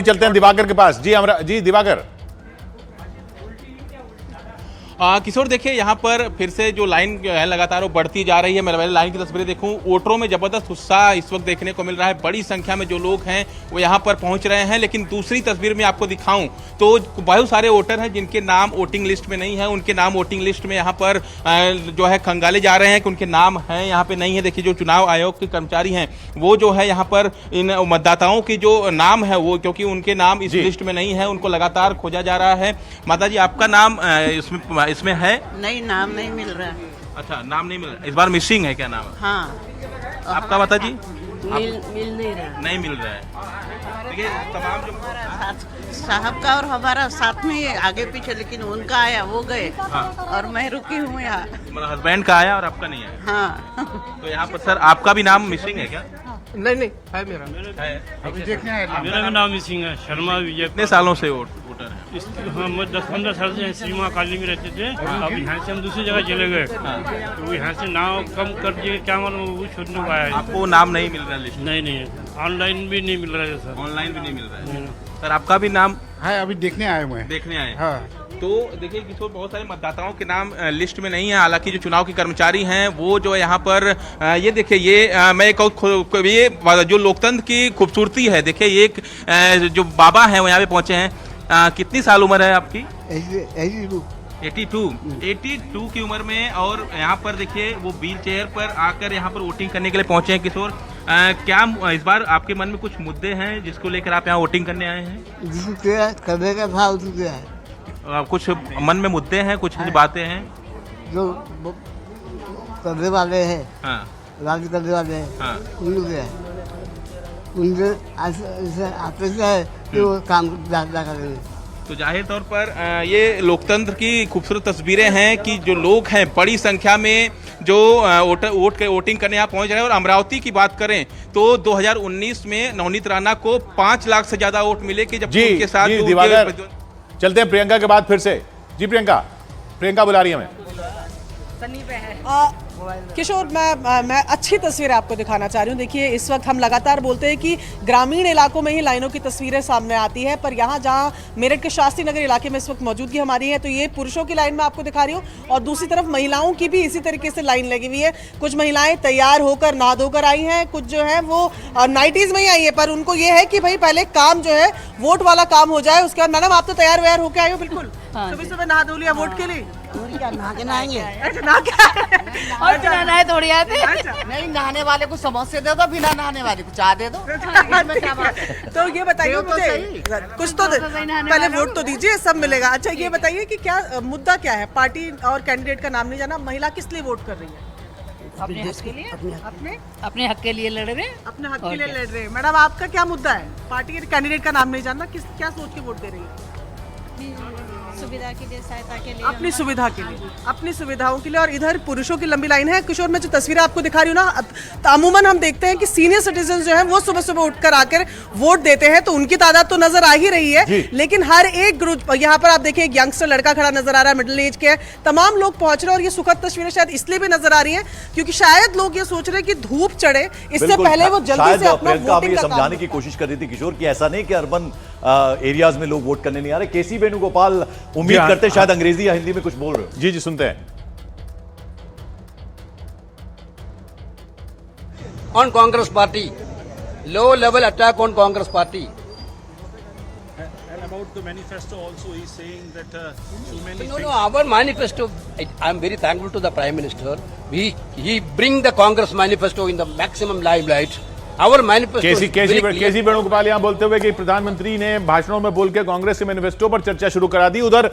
चलते हैं दिवाकर के पास। जी दिवाकर। किशोर देखिए, यहाँ पर फिर से जो लाइन है लगातार वो बढ़ती जा रही है। मैं लाइन की तस्वीरें देखूं, वोटरों में जबरदस्त उत्साह इस वक्त देखने को मिल रहा है। बड़ी संख्या में जो लोग हैं वो यहाँ पर पहुँच रहे हैं। लेकिन दूसरी तस्वीर में आपको दिखाऊं तो बहुत सारे वोटर हैं जिनके नाम वोटिंग लिस्ट में नहीं है। उनके नाम वोटिंग लिस्ट में यहाँ पर जो है खंगाले जा रहे हैं कि उनके नाम हैं यहाँ पे नहीं है। देखिए, जो चुनाव आयोग के कर्मचारी हैं वो जो है यहाँ पर इन मतदाताओं की जो नाम है वो, क्योंकि उनके नाम इस लिस्ट में नहीं है, उनको लगातार खोजा जा रहा है। माता जी, आपका नाम इसमें है? नहीं, नाम नहीं मिल रहा है। अच्छा, नाम नहीं मिल रहा, इस बार मिसिंग है क्या नाम? हाँ। आपका माता जी? मिल नहीं रहा, नहीं मिल रहा है। देखिए, तमाम जो साहब का और हमारा साथ में आगे पीछे, लेकिन उनका आया वो गए। हाँ। और मैं रुकी हूँ यहाँ। मेरा हस्बैंड का आया और आपका नहीं आया? हाँ। तो यहाँ पर सर आपका भी नाम मिसिंग है क्या? नहीं है, मेरा है। अभी देखने आया। मेरा भी नाम मिसिंग है, शर्मा विजय। कितने सालों से वोटर है? हाँ, 10-15 साल से सीमा कॉलोनी में रहते थे। अब यहाँ से हम दूसरी जगह चले गए, तो यहाँ से नाम कम कर दिए, क्या मालूम वो छोड़ने को आया है। आपको नाम नहीं मिल रहा लिस्ट? नहीं, ऑनलाइन भी नहीं मिल रहा है सर। ऑनलाइन भी नहीं मिल रहा है सर। आपका भी नाम है? अभी देखने आए हुए हैं। देखने आए? हाँ। तो देखिए किशोर, बहुत सारे मतदाताओं के नाम लिस्ट में नहीं है। हालांकि जो चुनाव के कर्मचारी हैं वो जो यहाँ पर ये देखिए, ये मैं ये जो लोकतंत्र की खूबसूरती है। देखिए, ये एक जो बाबा हैं वो यहाँ पे पहुंचे हैं। कितनी साल उम्र है आपकी? 82 की उम्र में, और यहाँ पर देखिए वो व्हील चेयर पर आकर यहाँ पर वोटिंग करने के लिए पहुंचे हैं। किशोर, क्या इस बार आपके मन में कुछ मुद्दे हैं जिसको लेकर आप यहाँ वोटिंग करने आए हैं? करने का था उसको है। कुछ मन में मुद्दे हैं, कुछ बातें हैं जो करने वाले हैं, हाँ, राज्य करने वाले हैं, हाँ, उनके आते से है कि वो काम ज्यादा करेंगे। तो जाहिर तौर पर ये लोकतंत्र की खूबसूरत तस्वीरें हैं कि जो लोग हैं बड़ी संख्या में जो वोटिंग करने यहाँ पहुंच रहे हैं। और अमरावती की बात करें तो 2019 में नवनीत राणा को 5 लाख से ज्यादा वोट मिले कि जब उनके साथ दिवाकर। चलते हैं प्रियंका के बाद फिर से। जी प्रियंका बुला रही है हमें। किशोर, मैं अच्छी तस्वीर आपको दिखाना चाह रही हूँ। देखिए, इस वक्त हम लगातार बोलते हैं कि ग्रामीण इलाकों में ही लाइनों की तस्वीरें सामने आती है, पर यहाँ जहाँ मेरठ के शास्त्री नगर इलाके में इस वक्त मौजूदगी हमारी है, तो ये पुरुषों की लाइन में आपको दिखा रही हूँ, और दूसरी तरफ महिलाओं की भी इसी तरीके से लाइन लगी हुई है। कुछ महिलाएं तैयार होकर नहा धोकर आई हैं, कुछ जो है वो नाइटीज में ही आई है, पर उनको ये है कि भाई पहले काम जो है वोट वाला काम हो जाए, उसके बाद। मैडम, आप तो तैयार व्यार होकर आए हो? बिल्कुल सुबह नहा धो लिया वोट के लिए? नहाए थोड़ी आते नहीं, नहाने वाले को समोसे दे दो, बिना नहाने वाले को चाय दे दो। तो ये बताइए मुझे, कुछ तो पहले वोट तो दीजिए, सब मिलेगा। अच्छा, ये बताइए कि क्या मुद्दा क्या है? पार्टी और कैंडिडेट का नाम नहीं जाना, महिला किस लिए वोट कर रही है? अपने हक के लिए, अपने हक के लिए लड़ रहे हैं। अपने हक के लिए लड़ रहे हैं। मैडम, आपका क्या मुद्दा है? पार्टी के कैंडिडेट का नाम नहीं जानना, क्या सोच के वोट दे रही है? सुविधा के लिए, सहायता के लिए, अपनी सुविधा के लिए, अपनी सुविधाओं के लिए। और इधर पुरुषों की लंबी लाइन है। किशोर, मैं जो तस्वीरें आपको दिखा रही हूँ ना, तो अमूमन हम देखते हैं कि सीनियर सिटीजन जो है वो सुबह सुबह उठकर आकर वोट देते हैं, तो उनकी तादाद तो नजर आ ही रही है। लेकिन हर एक ग्रुप, यहाँ पर आप देखिए एक यंगस्टर लड़का खड़ा नजर आ रहा है, मिडिल एज के, तमाम लोग पहुंच रहे हैं। और ये सुखद तस्वीरें शायद इसलिए भी नजर आ रही है क्योंकि शायद लोग ये सोच रहे हैं कि धूप चढ़े, इससे पहले वो जल्दी से अपना वोटिंग का समझाने की कोशिश कर रही थी किशोर की ऐसा नहीं कि अर्बन एरियाज में लोग वोट करने नहीं आ रहे। केसी वेणुगोपाल उम्मीद करते शायद अंग्रेजी या हिंदी में कुछ बोल रहे हो। जी सुनते हैं। On Congress party, low level attack on Congress party. And about the manifesto also, he's saying that so many things. No, our manifesto, I'm very thankful to the Prime Minister. He bring the Congress manifesto in the maximum limelight. Our manifesto केसी वेणुगोपाल यहाँ बोलते हुए कि प्रधानमंत्री ने भाषणों में बोल के कांग्रेस के मैनिफेस्टो पर चर्चा शुरू करा दी। उधर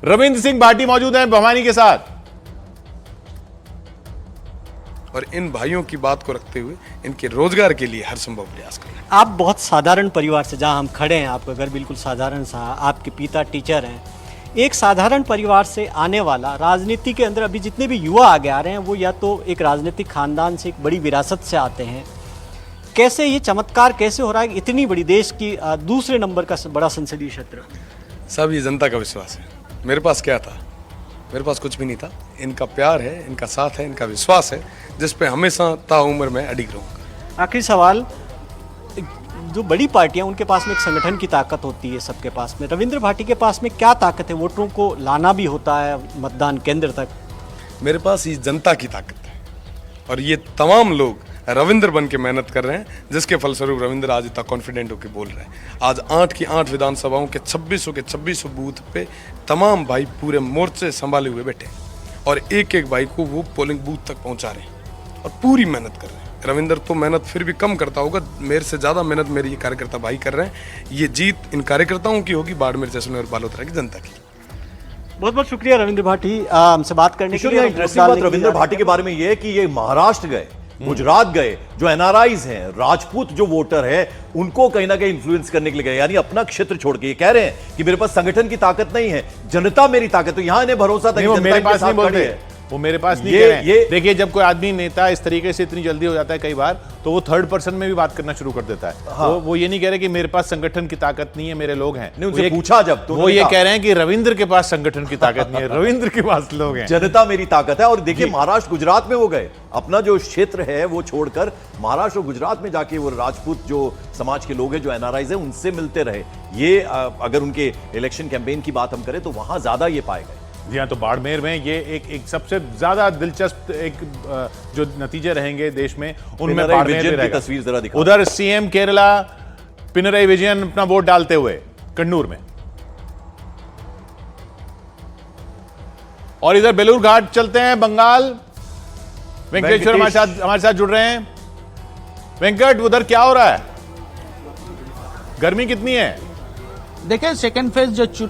रविंद्र सिंह भाटी मौजूद हैं भवानी के साथ। और इन भाइयों की बात को रखते हुए इनके रोजगार के लिए हर संभव प्रयास करें। आप बहुत साधारण परिवार से, जहां हम खड़े हैं आपका घर बिल्कुल साधारण सा, आपके पिता टीचर हैं, एक साधारण परिवार से आने वाला राजनीति के अंदर अभी जितने भी युवा आगे आ रहे हैं वो या तो एक राजनीतिक खानदान से, एक बड़ी विरासत से आते हैं। कैसे ये चमत्कार कैसे हो रहा है? इतनी बड़ी देश की दूसरे नंबर का बड़ा संसदीय क्षेत्र। सब ये जनता का विश्वास है। मेरे पास क्या था? मेरे पास कुछ भी नहीं था। इनका प्यार है, इनका साथ है, इनका विश्वास है, जिस पे हमेशा ताउम्र में अडिग रहूंगा। आखिरी सवाल, जो बड़ी पार्टियां उनके पास में एक संगठन की ताकत होती है सबके पास में। रविंद्र भाटी के पास में क्या ताकत है? वोटरों को लाना भी होता है मतदान केंद्र तक। मेरे पास ये जनता की ताकत है और ये तमाम लोग रविंद्र बन के मेहनत कर रहे हैं, जिसके फलस्वरूप रविंद्र आज इतना कॉन्फिडेंट होकर बोल रहे हैं। आज 8 की 8 विधानसभाओं के 2600 बूथ पे तमाम भाई पूरे मोर्चे संभाले हुए बैठे हैं और एक एक भाई को वो पोलिंग बूथ तक पहुंचा रहे हैं और पूरी मेहनत कर रहे हैं। रविंद्र तो मेहनत फिर भी कम करता होगा, मेरे से ज़्यादा मेहनत मेरे ये कार्यकर्ता भाई कर रहे हैं। ये जीत इन कार्यकर्ताओं की होगी, बाड़मेर, जैसलमेर और बालोतरा की जनता की। बहुत बहुत शुक्रिया रविंद्र भाटी हमसे बात करने के लिए। इंटरेस्टिंग बात रविंद्र भाटी के बारे में ये है कि ये महाराष्ट्र गए, गुजरात गए, जो एनआरआईज हैं, राजपूत जो वोटर है, उनको कहीं ना कहीं इन्फ्लुएंस करने के लिए गए, यानी अपना क्षेत्र छोड़ के। ये कह रहे हैं कि मेरे पास संगठन की ताकत नहीं है, जनता मेरी ताकत। तो यहां इन्हें भरोसा था कि मेरे पास नहीं बोलते, वो मेरे पास नहीं कह रहे हैं। देखिए, जब कोई आदमी नेता इस तरीके से इतनी जल्दी हो जाता है कई बार, तो वो थर्ड पर्सन में भी बात करना शुरू कर देता है। हाँ। वो ये नहीं कह रहे कि मेरे पास संगठन की ताकत नहीं है, मेरे लोग हैं। उनसे पूछा जब तो वो ये कह रहे हैं कि रविंद्र के पास संगठन की ताकत नहीं है, रविंद्र के पास लोग हैं, जनता मेरी ताकत है। और देखिए, महाराष्ट्र गुजरात में वो गए, अपना जो क्षेत्र है वो छोड़कर महाराष्ट्र और गुजरात में जाके वो राजपूत जो समाज के लोग हैं, जो एनआरआईज हैं, उनसे मिलते रहे। ये अगर उनके इलेक्शन कैंपेन की बात हम करें तो वहां ज्यादा ये पाए गए। जी हाँ, तो बाड़मेर में ये एक सबसे ज्यादा दिलचस्प एक जो नतीजे रहेंगे देश में, उनमें बाड़मेर में रहेगा। तस्वीर जरा दिखाओ। उधर सीएम केरला पिनराई विजयन अपना वोट डालते हुए कन्नूर में, और इधर बेलूर घाट चलते हैं, बंगाल। वेंकटेश्वर हमारे साथ जुड़ रहे हैं। वेंकट, उधर क्या हो रहा है? गर्मी कितनी है? देखिए, सेकेंड फेज जो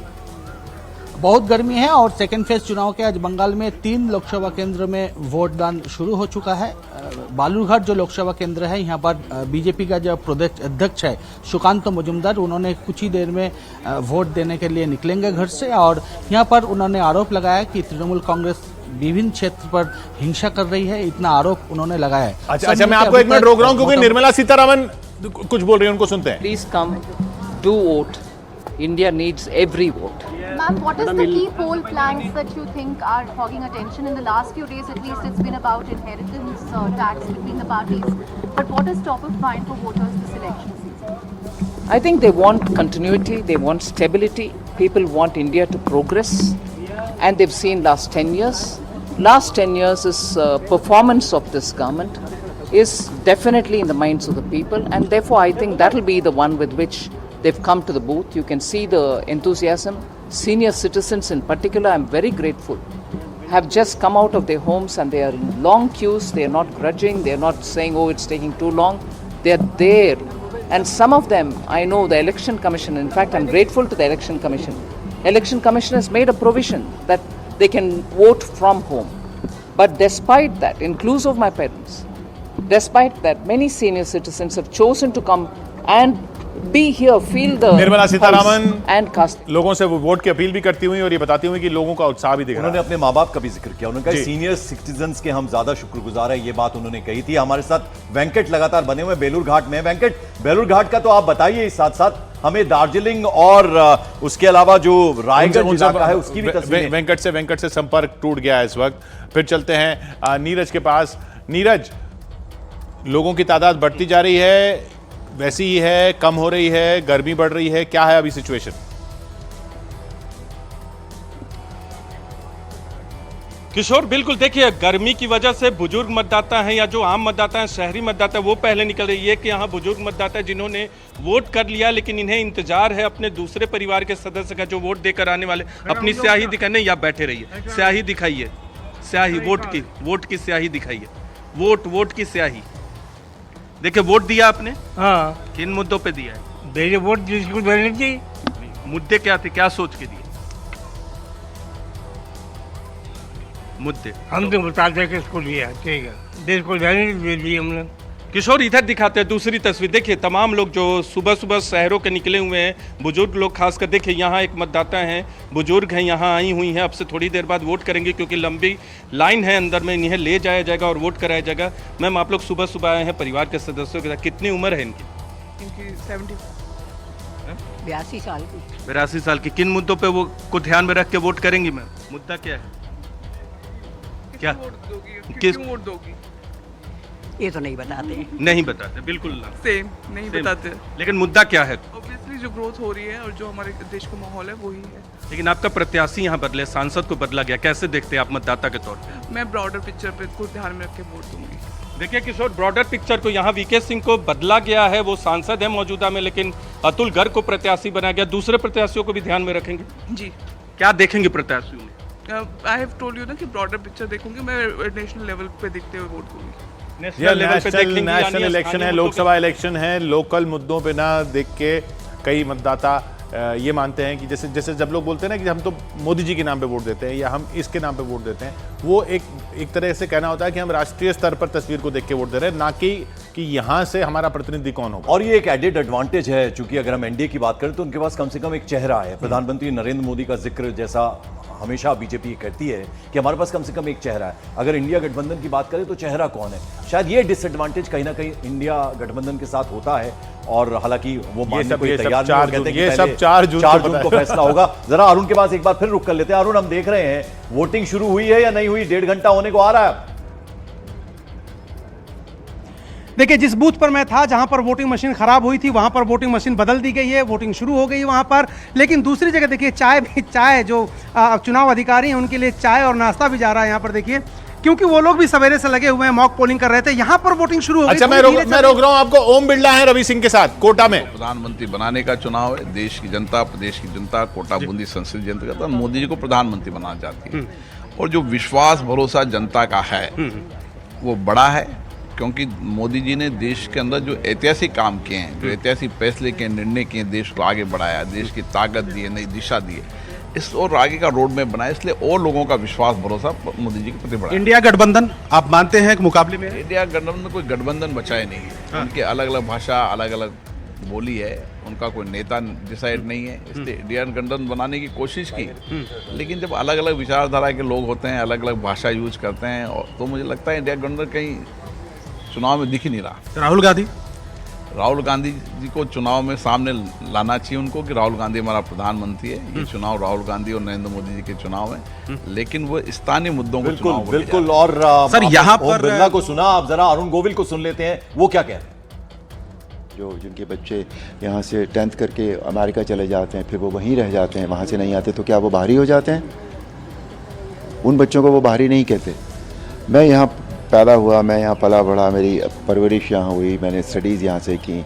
बहुत गर्मी है और सेकेंड फेज चुनाव के आज बंगाल में 3 लोकसभा केंद्र में वोट दान शुरू हो चुका है। बालूरघाट जो लोकसभा केंद्र है, यहाँ पर बीजेपी का जो प्रदेश अध्यक्ष है सुकांत मजुमदार, उन्होंने कुछ ही देर में वोट देने के लिए निकलेंगे घर से। और यहाँ पर उन्होंने आरोप लगाया कि तृणमूल कांग्रेस विभिन्न क्षेत्र पर हिंसा कर रही है, इतना आरोप उन्होंने लगाया है। अच्छा, मैं आपको एक मिनट रोक रहा हूँ क्योंकि निर्मला सीतारामन कुछ बोल रही है, उनको सुनते हैं। Please come, do vote, India needs every vote. Ma'am, what is the key poll planks that you think are hogging attention? In the last few days, at least, it's been about inheritance tax between the parties. But what is top of mind for voters this election season? I think they want continuity, they want stability. People want India to progress, and they've seen last 10 years. Last 10 years is performance of this government is definitely in the minds of the people, and therefore I think that will be the one with which they've come to the booth. You can see the enthusiasm. Senior citizens in particular, I'm very grateful, have just come out of their homes and they are in long queues. They are not grudging. They are not saying, oh, it's taking too long. They are there. And some of them, I know the Election Commission, in fact, I'm grateful to the Election Commission. Election Commission has made a provision that they can vote from home. But despite that, inclusive of my parents, despite that, many senior citizens have chosen to come and be here, feel the Nirmala Sitharaman and cast लोगों से वो vote की appeal भी करती हुई और ये बताती हुई कि लोगों का उत्साह भी दिख रहा है। उन्होंने अपने माँ बाप का भी जिक्र किया। उन्होंने कहा सीनियर सिटीजन्स के हम ज्यादा शुक्रगुजार है, ये बात उन्होंने कही थी। हमारे साथ वेंकट लगातार बने हुए बेलूर घाट में। वेंकट, बेलूर घाट का तो आप बताइए, इस साथ साथ हमें दार्जिलिंग और उसके अलावा जो रायगढ़ इलाका है उसकी भी तस्वीरें। वेंकट से संपर्क टूट गया है इस वक्त। फिर चलते हैं नीरज के पास। नीरज, लोगों की तादाद बढ़ती जा रही है, वैसी ही है, कम हो रही है, गर्मी बढ़ रही है, क्या है अभी सिचुएशन? किशोर, बिल्कुल देखिए, गर्मी की वजह से बुजुर्ग मतदाता हैं या जो आम मतदाता हैं, शहरी मतदाता, वो पहले निकल रही है कि यहाँ बुजुर्ग मतदाता जिन्होंने वोट कर लिया लेकिन इन्हें इंतजार है अपने दूसरे परिवार के सदस्य का जो वोट देकर आने वाले, अपनी स्याही दिखाने। या बैठे रहिए, स्याही दिखाइए, स्याही वोट की स्याही दिखाइए, वोट की स्याही। देखिए, वोट दिया आपने? हाँ। किन मुद्दों पे दिया है? मेरे वोट जिसको देने चाहिए। मुद्दे क्या थे, क्या सोच के दिए मुद्दे? हम तो बताते हैं किसको दिया, ठीक है, देश को देने दे दिए हमने। किशोर, इधर दिखाते हैं दूसरी तस्वीर। देखिए, तमाम लोग जो सुबह सुबह शहरों के निकले हुए हैं, बुजुर्ग लोग खासकर। देखिए, यहाँ एक मतदाता हैं, बुजुर्ग हैं, यहाँ आई हुई हैं, अब से थोड़ी देर बाद वोट करेंगे क्योंकि लंबी लाइन है अंदर में। इन्हें ले जाया जाएगा और वोट कराया जाएगा। मैम, आप लोग सुबह सुबह आए हैं परिवार के सदस्यों के साथ, कितनी उम्र है इनकी? 82 साल की। 82 साल की। किन मुद्दों पर वो को ध्यान में रख के वोट करेंगी मैम? मुद्दा क्या है? क्या किस वोट दोगी? ये तो नहीं बताते हैं। नहीं बताते, बिल्कुल सेम नहीं बताते। लेकिन मुद्दा क्या है? ऑब्वियसली जो ग्रोथ हो रही है और जो हमारे देश का माहौल है वही है। लेकिन आपका प्रत्याशी यहाँ बदले, सांसद को बदला गया, कैसे देखते हैं आप मतदाता के तौर पे? मैं ब्रॉडर पिक्चर पे को ध्यान में रख के वोट दूंगी। देखिए किशोर, ब्रॉडर पिक्चर को यहाँ वीके सिंह को बदला गया है, वो सांसद है मौजूदा में, लेकिन अतुल गर्ग को प्रत्याशी बनाया गया। दूसरे प्रत्याशियों को भी ध्यान में रखेंगे जी? क्या देखेंगे प्रत्याशियों में? आई हैव टोल्ड यू ना कि ब्रॉडर पिक्चर देखूंगी मैं, नेशनल लेवल पे देखते हुए वोट दूंगी। नेशनल इलेक्शन है, लोकसभा इलेक्शन है, लोकल मुद्दों पे ना देख के कई मतदाता ये मानते हैं कि जैसे जब लोग बोलते हैं ना कि हम तो मोदी जी के नाम पे वोट देते हैं या हम इसके नाम पे वोट देते हैं, वो एक तरह से कहना होता है कि हम राष्ट्रीय स्तर पर तस्वीर को देख के वोट दे रहे हैं, ना कि यहाँ से हमारा प्रतिनिधि कौन होगा। और ये एक एडेड एडवांटेज है, चूंकि अगर हम एनडीए की बात करें तो उनके पास कम से कम एक चेहरा है। प्रधानमंत्री नरेंद्र मोदी का जिक्र जैसा हमेशा बीजेपी करती है कि हमारे पास कम से कम एक चेहरा है। अगर इंडिया गठबंधन की बात करें तो चेहरा कौन है, शायद ये डिसएडवांटेज कहीं ना कहीं इंडिया गठबंधन के साथ होता है। और हालांकि वो मानने को तैयार नहीं, कहते हैं कि सब 4 जून को फैसला होगा। जरा अरुण के पास एक बार फिर रुक कर लेते हैं। अरुण, हम देख रहे हैं वोटिंग शुरू हुई है या नहीं हुई? 1.5 घंटा होने को आ रहा है। देखिए, जिस बूथ पर मैं था जहां पर वोटिंग मशीन खराब हुई थी वहां पर वोटिंग मशीन बदल दी गई है, वोटिंग शुरू हो गई वहां पर। लेकिन दूसरी जगह देखिए चाय जो चुनाव अधिकारी हैं उनके लिए चाय और नाश्ता भी जा रहा है यहाँ पर, देखिए, क्योंकि वो लोग भी सवेरे से लगे हुए हैं, मॉक पोलिंग कर रहे थे। यहाँ पर वोटिंग शुरू हो गई। अच्छा, मैं रोक रहा हूँ आपको। ओम बिरला है रवि सिंह के साथ कोटा में। प्रधानमंत्री बनाने का चुनाव है। देश की जनता, प्रदेश की जनता, कोटा बूंदी संसदीय जनता का मोदी जी को प्रधानमंत्री बनाना चाहती है। और जो विश्वास भरोसा जनता का है वो बड़ा है, क्योंकि मोदी जी ने देश के अंदर जो ऐतिहासिक काम किए हैं, जो ऐतिहासिक फैसले किए, निर्णय किए, देश को आगे बढ़ाया, देश की ताकत दी है, नई दिशा दी है, इस और आगे का रोड मैप बनाया, इसलिए और लोगों का विश्वास भरोसा मोदी जी के प्रति बढ़ा। इंडिया गठबंधन आप मानते हैं कि मुकाबले में? इंडिया गठबंधन कोई गठबंधन बचाए नहीं है। उनके अलग अलग भाषा, अलग अलग बोली है, उनका कोई नेता डिसाइड नहीं है, इसलिए इंडिया गठबंधन बनाने की कोशिश की। लेकिन जब अलग अलग विचारधारा के लोग होते हैं, अलग अलग भाषा यूज करते हैं, तो मुझे लगता है इंडिया गठबंधन कहीं चुनाव में दिख ही नहीं रहा। राहुल गांधी जी को चुनाव में सामने लाना चाहिए उनको कि राहुल गांधी हमारा प्रधानमंत्री है। ये चुनाव राहुल गांधी और नरेंद्र मोदी जी के चुनाव हैं, लेकिन वो स्थानीय मुद्दों को चुनाव बिल्कुल। और सर यहाँ पर बिरला को सुना, आप जरा अरुण गोविल को सुन लेते हैं, वो क्या कह रहे हैं। जिनके बच्चे यहाँ से 10th करके अमेरिका चले जाते हैं, फिर वो वहीं रह जाते हैं, वहाँ से नहीं आते, तो क्या वो बाहरी हो जाते हैं? उन बच्चों को वो बाहरी नहीं कहते। मैं यहाँ पैदा हुआ, मैं यहाँ पला बढ़ा, मेरी परवरिश यहाँ हुई, मैंने स्टडीज़ यहाँ से की,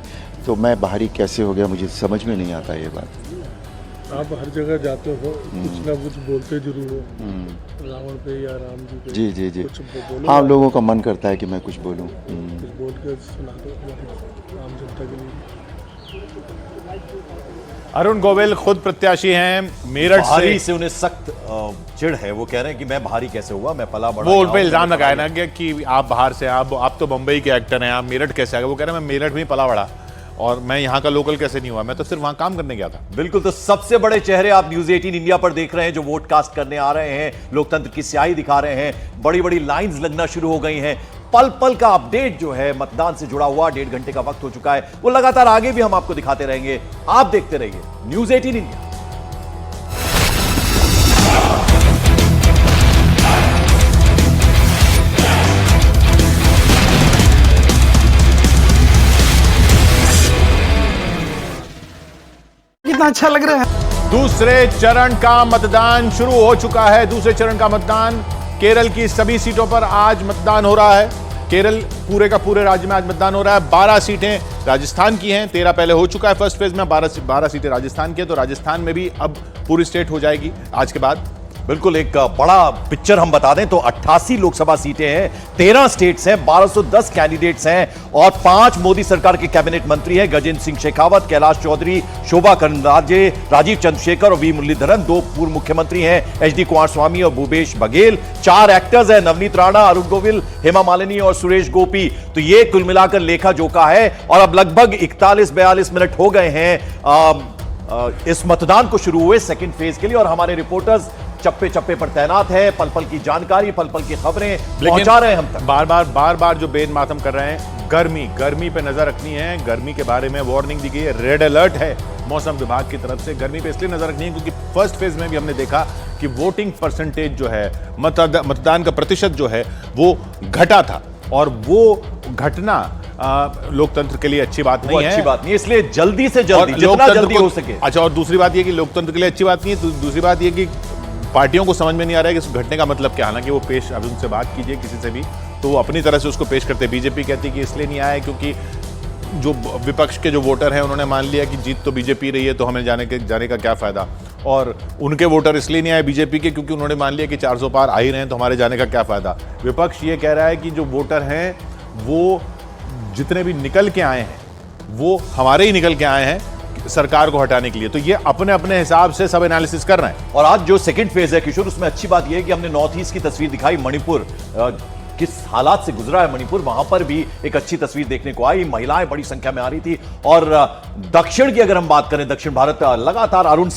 तो मैं बाहरी कैसे हो गया मुझे समझ में नहीं आता ये बात। आप हर जगह जाते हो, कुछ ना कुछ बोलते जरूर हो, रावण पे या राम जी पे। जी जी जी, हाँ, लोगों का मन करता है कि मैं कुछ बोलूँ। कुछ बोल के सुना दो आम जनता के लिए। अरुण गोविल खुद प्रत्याशी हैं मेरठ से उन्हें सख्त चिढ़ है। वो कह रहे हैं कि मैं बाहरी कैसे हुआ, मैं पला बड़ा। वो उन पे इल्जाम लगाया ना कि आप बाहर से, आप तो मुंबई के एक्टर हैं, आप मेरठ कैसे आ गए? वो कह रहे हैं मैं मेरठ में पला बड़ा और मैं यहाँ का लोकल कैसे नहीं हुआ, मैं तो सिर्फ वहां काम करने गया था। बिल्कुल, तो सबसे बड़े चेहरे आप न्यूज़ 18 इंडिया पर देख रहे हैं, जो वोट कास्ट करने आ रहे हैं, लोकतंत्र की स्याही दिखा रहे हैं, बड़ी बड़ी लाइंस लगना शुरू हो गई हैं। पल पल का अपडेट जो है मतदान से जुड़ा हुआ, 1.5 घंटे का वक्त हो चुका है, वो लगातार आगे भी हम आपको दिखाते रहेंगे। आप देखते रहिए न्यूज़ 18 इंडिया। कितना अच्छा लग रहा है। दूसरे चरण का मतदान शुरू हो चुका है। दूसरे चरण का मतदान केरल की सभी सीटों पर आज मतदान हो रहा है। केरल पूरे का पूरे राज्य में आज मतदान हो रहा है। 12 सीटें राजस्थान की हैं, 13 पहले हो चुका है फर्स्ट फेज में, 12 सीटें राजस्थान की है, तो राजस्थान में भी अब पूरी स्टेट हो जाएगी आज के बाद। बिल्कुल, एक बड़ा पिक्चर हम बता दें तो 88 लोकसभा सीटें हैं, 13 स्टेट्स हैं, 1210 कैंडिडेट्स हैं और 5 मोदी सरकार के कैबिनेट मंत्री हैं। गजेंद्र सिंह शेखावत, कैलाश चौधरी, शोभा करंदलाजे, राजीव चंद्रशेखर और वी मुरलीधरन। 2 पूर्व मुख्यमंत्री हैं, एचडी कुमारस्वामी और भूपेश बघेल। 4 एक्टर्स हैं, नवनीत राणा, अरुण गोविल, हेमा मालिनी और सुरेश गोपी। तो ये कुल मिलाकर लेखा जोखा है और अब लगभग 41-42 मिनट हो गए हैं इस मतदान को शुरू हुए सेकेंड फेज के लिए, और हमारे रिपोर्टर्स चप्पे चप्पे पर तैनात है, पल पल की जानकारी, पल पल की खबरें पहुंचा रहे हैं हम तक। बार बार जो बेद मातम कर रहे हैं, गर्मी पे नजर रखनी है। गर्मी के बारे में वार्निंग दी गई है, रेड अलर्ट है मौसम विभाग की तरफ से। गर्मी पे इसलिए नजर रखनी है क्योंकि फर्स्ट फेज में भी हमने देखा कि वोटिंग परसेंटेज जो है, मतदान का प्रतिशत जो है वो घटा था। और वो घटना लोकतंत्र के लिए अच्छी बात वो नहीं है। अच्छी बात नहीं है, इसलिए जल्दी से जल्दी, और जितना लोकतंत्र जल्दी को- हो सके। अच्छा, और दूसरी बात ये कि लोकतंत्र के लिए अच्छी बात नहीं है। दूसरी बात ये कि पार्टियों को समझ में नहीं आ रहा है कि इस घटने का मतलब क्या। हालांकि वो पेश, अब उनसे बात कीजिए किसी से भी, तो वो अपनी तरह से उसको पेश करते हैं। बीजेपी कहती है कि इसलिए नहीं आया क्योंकि जो विपक्ष के जो वोटर हैं उन्होंने मान लिया कि जीत तो बीजेपी रही है, तो हमें जाने का क्या फायदा। और उनके वोटर इसलिए नहीं आए बीजेपी के क्योंकि उन्होंने मान लिया कि 400 पार आ ही रहे हैं, तो हमारे जाने का क्या फायदा। विपक्ष ये कह रहा है कि जो वोटर हैं वो जितने भी निकल के आए हैं वो हमारे ही निकल के आए हैं सरकार को हटाने के लिए। तो ये अपने अपने हिसाब से सब एनालिसिस कर रहे हैं। और आज जो सेकंड फेज है किशोर, उसमें अच्छी बात यह है कि हमने नॉर्थ ईस्ट की तस्वीर दिखाई। मणिपुर किस हालात से गुजरा है मणिपुर, वहां पर भी एक अच्छी तस्वीर देखने को आई। महिलाएं बड़ी संख्या में आ रही थी। और दक्षिण की अगर हम बात करें, दक्षिण भारत लगातार अरुण